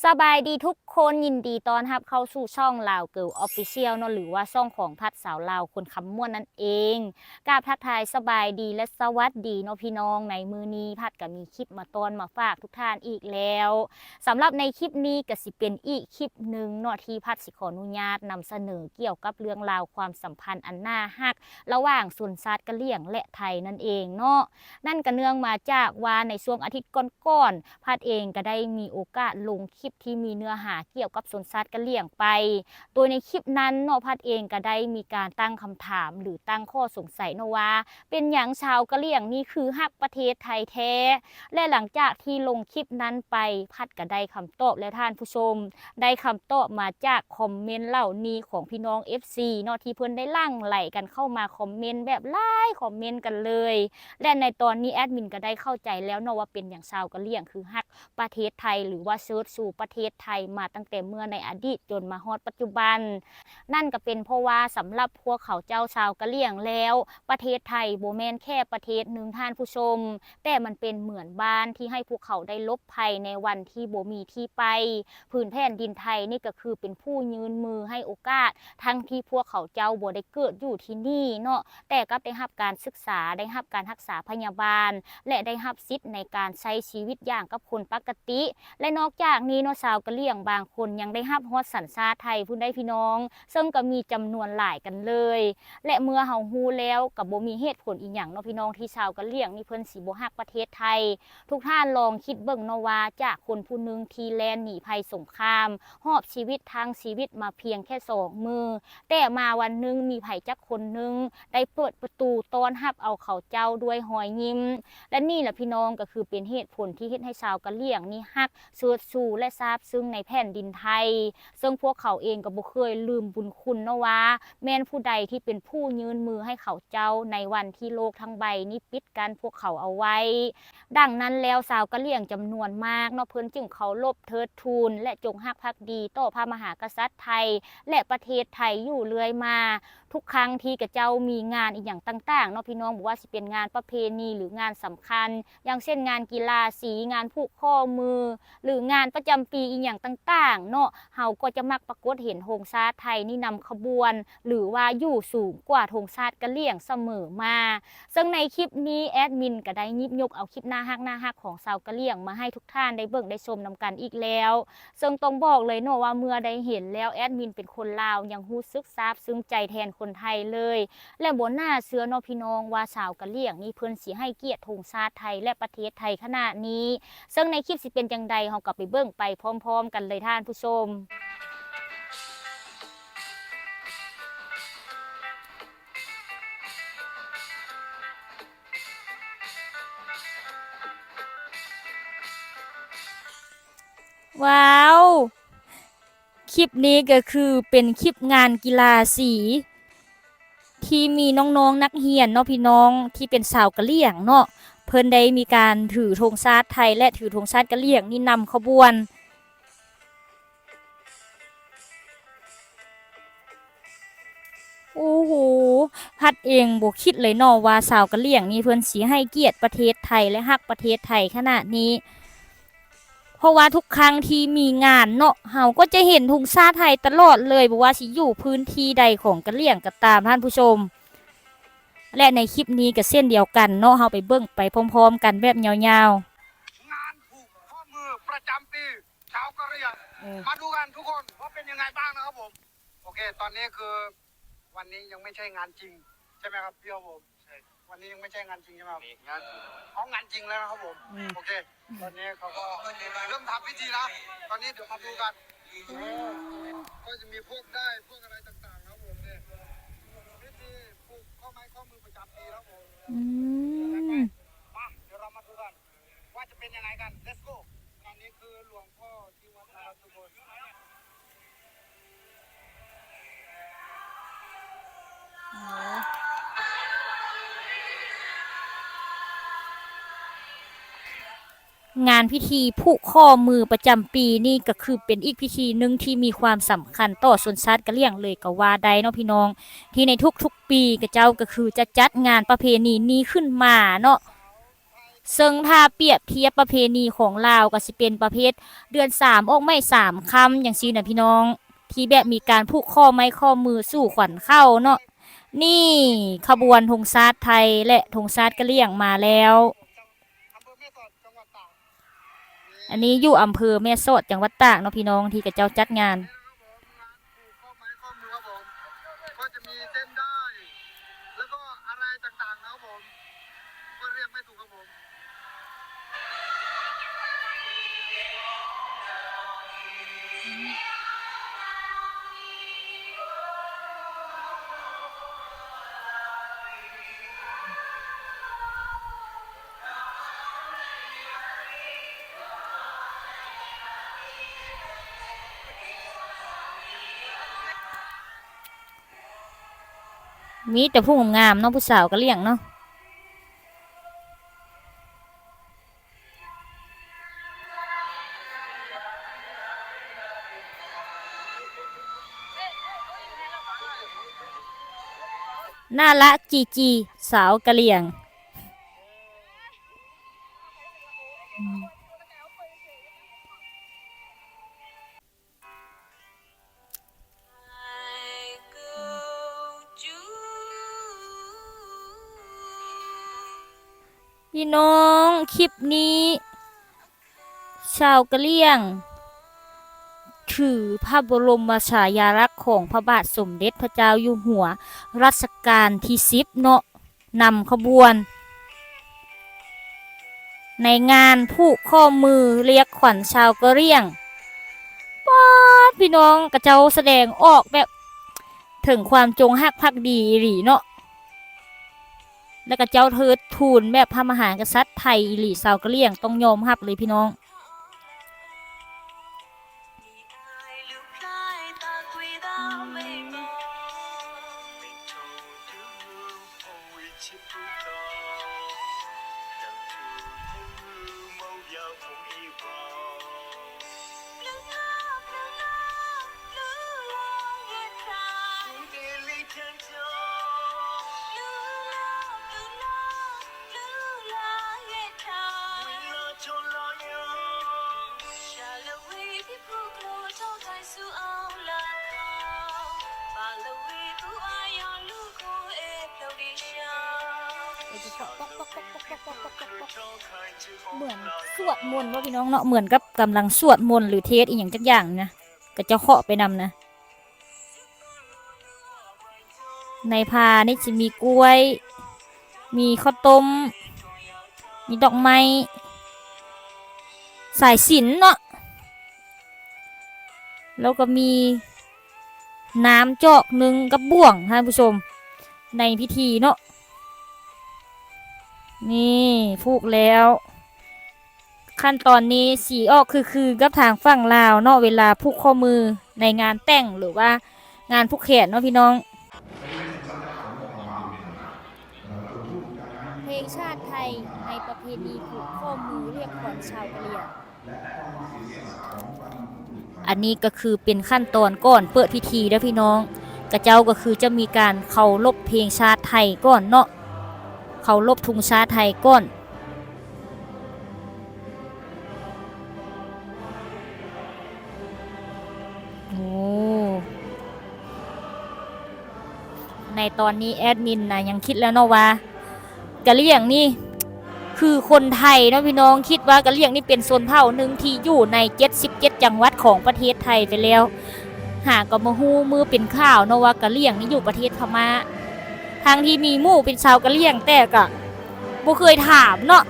สบายดีทุกคนยินดีต้อนรับเข้าสู่ช่องลาวเกิร์ลออฟฟิเชียลเนาะหรือว่าช่องของพัดสาวลาวคนคำม่วนนั่นเองกราบทักทายสบายดีและสวัสดีเนาะพี่น้องในมือนี้พัดก็มีคลิปมาตอนมาฝากทุกท่านอีกแล้วสำหรับในคลิปนี้ก็สิเป็นอีกคลิปหนึ่งเนาะที่พัดสิขออนุญาตนำเสนอเกี่ยวกับเรื่องราวความสัมพันธ์อันน่าฮักระหว่างชนชาติกะเหรี่ยงและไทยนั่นเองเนาะนั่นก็เนื่องมาจากว่าในช่วงอาทิตย์ก่อนๆพัดเองก็ได้มีโอกาสลงคลิปที่มีเนื้อหาเกี่ยวกับชนชาติกะเหรี่ยงไปโดยในคลิปนั้นเนาะพัดเองก็ได้มีการตั้งคำถามหรือตั้งข้อสงสัยเนาะว่าเป็นอย่างชาวกะเหรี่ยงนี่คือฮักประเทศไทยแท้และหลังจากที่ลงคลิปนั้นไปพัดก็ได้คำตอบและท่านผู้ชมได้คำตอบมาจากคอมเมนต์เหล่านี้ของพี่น้อง FC เนาะที่เพิ่นได้ลั่งไหลกันเข้ามาคอมเมนต์แบบหลายคอมเมนต์กันเลยและในตอนนี้แอดมินก็ได้เข้าใจแล้วเนาะว่าเป็นอย่างชาวกะเหรี่ยงคือฮักประเทศไทยหรือว่าเชิดสู่ประเทศไทยมาตั้งแต่เมื่อในอดีตจนมาฮอดปัจจุบันนั่นก็เป็นเพราะว่าสำหรับพวกเขาเจ้าชาวกะเหรี่ยงแล้วประเทศไทยโบแมนแค่ประเทศหนึ่งท่านผู้ชมแต่มันเป็นเหมือนบ้านที่ให้พวกเขาได้ลบภัยในวันที่โบมีที่ไปพื้นแผ่นดินไทยนี่ก็คือเป็นผู้ยืนมือให้โอกาสทั้งที่พวกเขาเจ้าโบได้เกิดอยู่ที่นี่เนาะแต่ก็ได้รับการศึกษาได้รับการรักษาพยาบาลและได้รับสิทธิ์ในการใช้ชีวิตอย่างกับคนปกติและนอกจากนี้เนาะชาวกะเหรี่ยงบางคนยังได้รับฮอดสัญชาติไทยผู้ใดพี่น้องซึ่งก็มีจำนวนหลายกันเลยและเมื่อเฮาฮู้แล้วก็บ่มีเหตุผลอีหยังเนาะพี่น้องที่ชาวกะเหรี่ยงนี่เพิ่นสิบ่ฮักประเทศไทยทุกท่านลองคิดเบิ่งเนาะว่าจากคนผู้นึงที่แล่นหนีภัยสงครามหอบชีวิตทางชีวิตมาเพียงแค่2 มือแต่มาวันนึงมีไผจักคนนึงได้เปิดประตูต้อนรับเอาเขาเจ้าด้วยรอยยิ้มและนี่แหละพี่น้องก็คือเป็นเหตุผลที่เฮ็ดให้ชาวกะเหรี่ยงนี่ฮักเชิดชูและซาบซึ้งในแผ่นดินไทยซึ่งพวกเขาเองก็บ่เคยลืมบุญคุณเนาะว่าแม่นผู้ใดที่เป็นผู้ยืนมือให้เขาเจ้าในวันที่โลกทั้งใบนี้ปิดกันพวกเขาเอาไว้ดังนั้นแล้วชาวกะเหรี่ยงจำนวนมากเนาะเพิ่นจึงเคารพเทิดทูนและจงรักภักดีต่อพระมหากษัตริย์ไทยและประเทศไทยอยู่เรื่อยมาทุกครั้งที่กระเจ้ามีงานอีกอย่างต่างๆเนาะพี่น้องบอกว่าสิเป็นงานประเพณีหรืองานสำคัญอย่างเช่นงานกีฬาสีงานผูกข้อมือหรืองานประจำปีอีกอย่างต่างๆเนาะเฮาก็จะมักปรากฏเห็นธงชาติไทยนี่นำขบวนหรือว่าอยู่สูงกว่าธงชาติกะเหรี่ยงเสมอมาซึ่งในคลิปนี้แอดมินก็ได้หยิบยกเอาคลิปน่าฮักของชาวกะเหรี่ยงมาให้ทุกท่านได้เบิ่งได้ชมนำกันอีกแล้วซึ่งต้องบอกเลยเนาะว่าเมื่อได้เห็นแล้วแอดมินเป็นคนลาวยังรู้สึกซาบซึ้งใจแทนคนไทยเลยและบ่น่าเชื่อเนาะพี่น้องว่าชาวกะเหรี่ยงนี่เพิ่นสิให้เกียรติธงชาติไทยและประเทศไทยขนาดนี้ซึ่งในคลิปสิเป็นจังใดเฮาก็ไปเบิ่งไปพร้อมๆกันเลยท่านผู้ชมว้าวคลิปนี้ก็คือเป็นคลิปงานกีฬาสีที่มีน้องๆนักเรียนเนาะพี่น้องที่เป็นชาวกะเหรี่ยงเนาะเพิ่นได้มีการถือธงชาติไทยและถือธงชาติกะเหรี่ยงนี่นำขบวนโอ้โหพัดเองบ่คิดเลยเนาะว่าชาวกะเหรี่ยงนี่เพิ่นสิให้เกียรติประเทศไทยและฮักประเทศไทยขนาดนี้เพราะว่าทุกครั้งที่มีงานเนาะเฮาก็จะเห็นธงชาติไทยตลอดเลยบ่ว่าสิอยู่พื้นที่ใดของกะเหรี่ยงก็ตามท่านผู้ชมและในคลิปนี้ก็เช่นเดียวกันเนาะเฮาไปเบิ่งไปพร้อมๆกันแบบยาวงานผูกข้อมือประจำปีชาวกะเหรี่ยงมาดูกันทุกคนว่าเป็นยังไงบ้างนะครับผมโอเคตอนนี้คือวันนี้ยังไม่ใช่งานจริงใช่ไหมครับพี่ผมวันนี้ยังไม่ใช่งานจริงใช่ไหมครับงานจริงแล้วนะครับผมโอเคตอนนี้เขาก็เริ่มทำพิธีแล้วตอนนี้เดี๋ยวมาดูกันก็จะมีพวกได้พวกอะไรต่างๆนะครับผมเนี่ยพิธีผูกข้อไม้ข้อมือประจำปีครับผมมาเดี๋ยวเรามาดูกันว่าจะเป็นยังไงกัน let's go ตอนนี้คือหลวงพ่อที่วัดนะครับทุกคนงานพิธีผูกข้อมือประจำปีนี่ก็คือเป็นอีกพิธีหนึ่งที่มีความสำคัญต่อชนชาติกะเหรี่ยงเลยก็ว่าได้เนาะพี่น้องที่ในทุกๆปีกระเจ้าก็คือจะจัดงานประเพณีนี้ขึ้นมาเนาะ ซึ่งถ้าเปรียบเทียบประเพณีของลาวก็สิเป็นประเภทเดือน3ออกไม้3ค่ำอย่างซี้น่ะพี่น้องที่แบบมีการผูกข้อไม้ข้อมือสู่ขวัญเข้าเนาะนี่ขบวนธงชาติไทยและธงชาติกะเหรี่ยงมาแล้วอำเภอแม่สอดจังหวัดตากอันนี้อยู่อำเภอแม่สอดจังหวัดตากเนาะพี่น้องที่กระเจ้าจัดงานข้อไม้ข้อมือครับผมก็จะมีเส้นได้แล้วก็อะไรต่างๆนะครับผมก็เรียกไม่ถูกครับผมมีแต่ผู้งามๆเนาะผู้สาวกะเหรี่ยงเนาะน่ารักจีจีสาวกะเหรี่ยงพี่น้องคลิปนี้ชาวกะเหรี่ยงถือพระบรมฉายาลักษณ์ของพระบาทสมเด็จพระเจ้าอยู่หัวรัชกาลที่10เนาะนำขบวนในงานผูกข้อมือเรียกขวัญชาวกะเหรี่ยงป้าพี่น้องกระเจ้าแสดงออกแบบถึงความจงรักภักดีอีหลีเนาะแล้วก็เจ้าเทิดทูนแบบพระมหากษัตริย์ไทยอีหลีชาวกะเหรี่ยงต้องยอมรับเลยพี่น้องเหมือนสวดมนต์ว่าพี่น้องเนาะเหมือนกับกำลังสวดมนต์หรือเทศอีกอย่างจักอย่างนะก็จะเคาะไปนำนะในพานี่จะมีกล้วยมีข้าวต้มมีดอกไม้สายสิญจน์เนาะแล้วก็มีน้ำจอกหนึ่งกับบ่วงท่านผู้ชมในพิธีเนาะนี่ผูกแล้วขั้นตอนนี้สีออกคือกับทางฝั่งลาวเนาะเวลาผูกข้อมือในงานแต่งหรือว่างานผูกแขนเนาะพี่น้องเพลงชาติไทยในประเพณีผูกข้อมือเรียกขวัญชาวกะเหรี่ยงอันนี้ก็คือเป็นขั้นตอนก่อนเปิดพิธีแล้วพี่น้องกระเจ้าก็คือจะมีการเคารพเพลงชาติไทยก่อนเนาะเคารพธงชาติไทยก่อนโอ้ในตอนนี้แอดมินนะยังคิดแล้วเนาะว่ากะเหรี่ยงนี่คือคนไทยเนาะพี่น้องคิดว่ากะเหรี่ยงนี่เป็นชนเผ่าหนึ่งที่อยู่ใน77จังหวัดของประเทศไทยไปแล้วหากก็มาฮู้มือเป็นข่าวเนาะว่ากะเหรี่ยงนี่อยู่ประเทศพม่าทางที่มีหมู่เป็นชาวกะเหรี่ยงแต่ก็บ่เคยถามเนาะ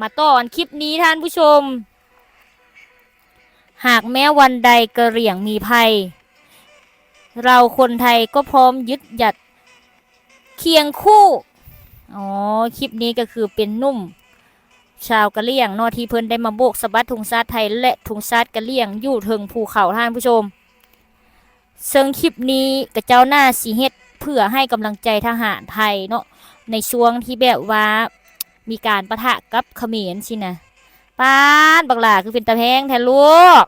มาต่อกันคลิปนี้ท่านผู้ชมหากแม้วันใดกะเหรี่ยงมีภัยเราคนไทยก็พร้อมยึดหยัดเคียงคู่คลิปนี้ก็คือเป็นนุ่มชาวกะเหรี่ยงเนาะที่เพิ่นได้มาโบกสะบัดธงชาติไทยและธงชาติกะเหรี่ยงอยู่เทิงภูเขาท่านผู้ชมซึ่งคลิปนี้กระเจ้าหน้าสิเฮ็ดเพื่อให้กำลังใจทหารไทยเนาะในช่วงที่แบบว่ามีการปะทะกับเขมรสินะป้านบักหล่าคือเป็นตะแพงแทนลูก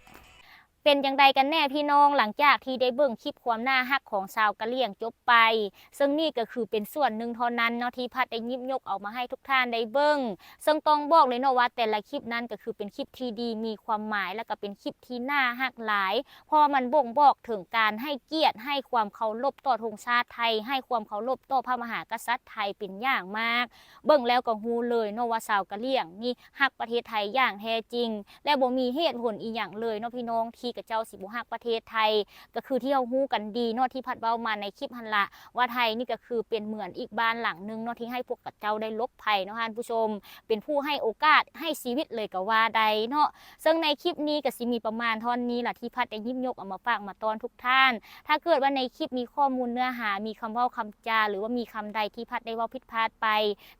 เป็นจังใดกันแน่พี่น้องหลังจากที่ได้เบิ่งคลิปความน่าฮักของชาวกะเหรี่ยงจบไปซึ่งนี่ก็คือเป็นส่วนหนึ่งเท่านั้นเนาะที่พัดได้หยิบยกเอามาให้ทุกท่านได้เบิ่งซึ่งต้องบอกเลยเนาะว่าแต่ละคลิปนั้นก็คือเป็นคลิปที่ดีมีความหมายแล้วก็เป็นคลิปที่น่าฮักหลายเพราะมันบ่งบอกถึงการให้เกียรติให้ความเคารพต่อธงชาติไทยให้ความเคารพต่อพระมหากษัตริย์ไทยเป็นอย่างมากเบิ่งแล้วก็ฮู้เลยเนาะว่าชาวกะเหรี่ยงนี่ฮักประเทศไทยอย่างแท้จริงและบ่มีเหตุผลอีหยังเลยเนาะพี่น้องที่กับเจ้าสิบ่ฮักประเทศไทยก็คือที่เราฮู้กันดีเนาะที่พัดเว้ามาในคลิปหั่นละว่าไทยนี่ก็คือเป็นเหมือนอีกบ้านหลังนึงเนาะที่ให้พวกกับเจ้าได้ลบภัยเนาะท่านผู้ชมเป็นผู้ให้โอกาสให้ชีวิตเลยก็ว่าใดเนาะซึ่งในคลิปนี้ก็สิมีประมาณเท่านี้ล่ะที่พัดได้หยิบยกเอามาฝากมาตอนทุกท่านถ้าเกิดว่าในคลิปมีข้อมูลเนื้อหามีคำเว้าคำจาหรือว่ามีคำใดที่พัดได้เว้าผิดพลาดไป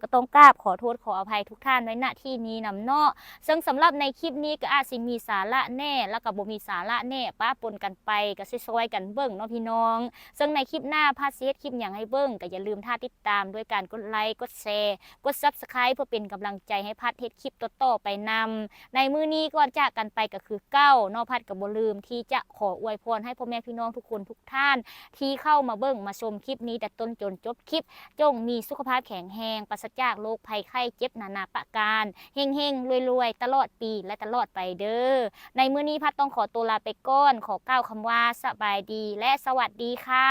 ก็ต้องกราบขอโทษขออภัยทุกท่านไว้ณที่นี้นำเนาะซึ่งสำหรับในคลิปนี้ก็อาจสิมีสาระแน่แล้วก็บ่มีสาระแน่ป้าปนกันไปก็ช่วยๆกันเบิ่งเนาะพี่น้องซึ่งในคลิปหน้าพัดสิเฮ็ดคลิปหยังให้เบิ่งก็อย่าลืมท่าติดตามด้วยการกดไลค์กดแชร์กด Subscribe เพื่อเป็นกำลังใจให้พัดเฮ็ดคลิปต่อๆไปนำในมื้อนี้ก่อนจากกันไปก็คือเก้าเนาะพัดก็บ่ลืมที่จะขออวยพรให้พ่อแม่พี่น้องทุกคนทุกท่านที่เข้ามาเบิ่งมาชมคลิปนี้แต่ต้นจนจบคลิปจงมีสุขภาพแข็งแรงปราศจากโรคภัยไข้เจ็บนานาประการเฮงๆรวยๆตลอดปีและตลอดไปเด้อในมื้อนี้พัดต้องขอตัวลาไปก่อนขอกล่าวคำว่าสบายดีและสวัสดีค่ะ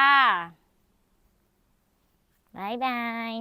บ๊ายบาย